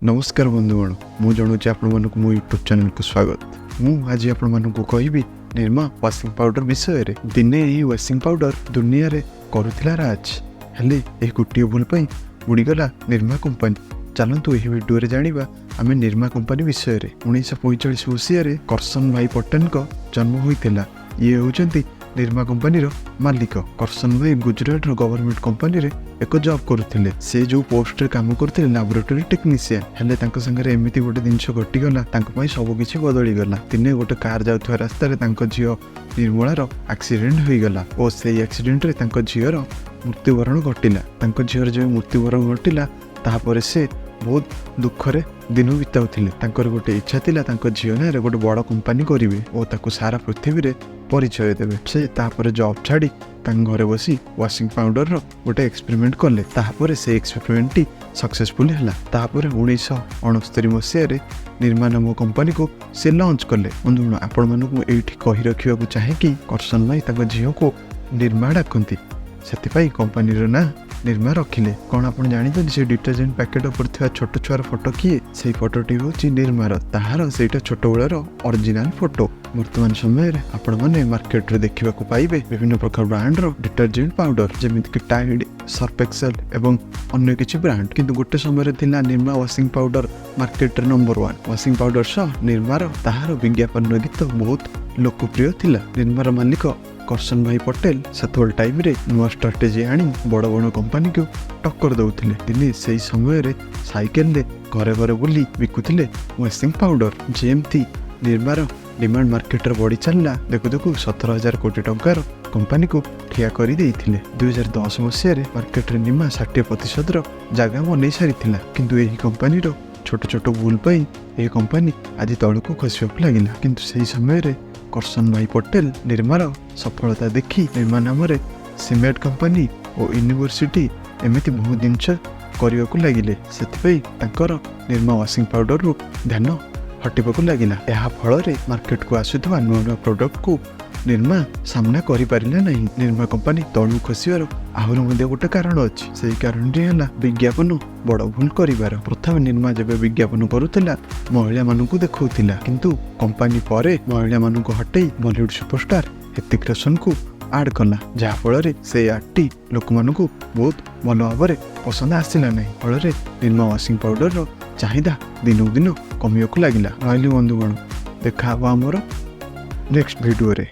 नमस्कार बंधुगण मु जनाऊँ आपण मानक मो यूट्यूब चैनल को स्वागत। मु आज आपण मानक कहबी निर्मा वाशिंग पाउडर विषय रे। दिने यही वाशिंग पाउडर दुनिया रे करुथिला राज हेले ए गोटे भूल पई बुड़ीगला निर्मा कंपनी। चलतु यही वीडियो रे जानिबा आमे निर्मा कंपनी विषय रे। 1945 मसीह रे करसन भाई पटेल को जन्म होइतिला। ये होचंती निर्मा कंपनी रो मालिक। करसन भाई गुजरात रो गवर्नमेंट कंपनी रे एक जॉब करुथिले। से जो पोस्ट रे काम करथिले लैबोरेटरी टेक्नीशियन हेले तांको संगे एमिति गोटे जिंस घटी गला तांको पई सब किछि बदली गला। दिने गोटे कार जाउथवा रास्ता रे तांको झियो निर्मला रो एक्सीडेंट होई गला ओ सेही एक्सीडेंट रे तांको झियो रो मृत्युवरण घटिला। तांको झियो रो जो मृत्युवरण घटिला ताहापरे से बहुत दुख रे दिन बिताउथिले। तांकर गोटे इच्छा थिला तांको झियो ने गोटे बड़ कंपनी करिवे ओ ताको सारा पृथ्वी रे परिचय देवे। से तापरे जॉब छाड़ी तांग घरे बसी वाशिंग पाउडर रो गोटे एक्सपेरिमेंट कले। तापरे से एक्सपेरिमेंट टी सक्सेसफुल हला। तापरे 1969 मसीह रे निर्मा नाम कंपनी को से लॉन्च कले। बंधुगण आपण मानकु एठी कहि रखिବାକୁ चाहे कि करसन भाई ताको झियो को निर्मा डाकंती सेति पई कंपनी रो ना निर्मा रखिले। कौन आप जानी से डिटर्जेंट पैकेट उपर थिया छोट छुआर फोटो किए से फोटोटी होची निर्मार ताहार सेटा छोट बेलर ओरिजिनल फोटो। वर्तमान समय रे आपण माने मार्केट रे देखिबा को पाइबे विभिन्न प्रकार ब्रांड रो डिटर्जेंट पाउडर जेमिति कि टाइड सर्फ एक्सेल एवं अन्य किछि ब्रांड। किंतु गोटे समय रे थिला निर्मा वाशिंग पाउडर मार्केट रे नंबर 1 वाशिंग पाउडर सह निर्मार ताहार विज्ञापन गीत बहुत लोकप्रिय थिला। निर्मार मालिक करसन भाई पटेल सेतोल टाइम रे नुआ स्ट्रेटेजी आनी बड़ बड़ कंपनी को टक्कर दउथिले। दिने सेही समय रे साइकेल रे घरे घरे बुली बिकुथिले वाशिंग पाउडर। जेमती निर्मार डिमांड मार्केट रे बढ़ी चलला देखु देखु 17,000 कोटी टंकार कंपनी को ठिया करी देइथिले। 2010 मसीह रे मार्केट रे निर्मा 60% रो जगह बनै सारिथिला। किंतु एही कंपनी रो छोट छोट भूल पई ए कंपनी आज तळको खसिବାକୁ लागिला। किंतु सेही समय रे करसन भाई पटेल निर्मार सफलता देखी निर्मा नाम सीमेंट कंपनी और यूनिवर्सिटी एमती बहुत जिनस करने को लगिले। से निर्मा वाशिंग पाउडर रु ध्यान हटिबा लगिला। यह फल मार्केट को आसुवा नुआ नुआ प्रोडक्ट को निर्मा सामना करिपारिला नहीं। निर्मा कंपनी तळु खसिबार आहुर मध्य गोटे कारण अच्छी। से कारण है विज्ञापन बड़ भूल करिबार। प्रथम निर्मा जब विज्ञापन करुला महिला मानू देखौतिला किंतु कंपनी परे महिला मानू हटई बॉलीवुड सुपरस्टार ऋतिक रोशन को आड कला जहा फल से आडटी लोक मानू बहुत भल भाव पसंद आसला नहीं। फल निर्मा वाशिंग पाउडर रो चाहिदा दिनकू दिन कमिया लगिला। रही बंधुगण देखा आमर नेक्स्ट वीडियो रे।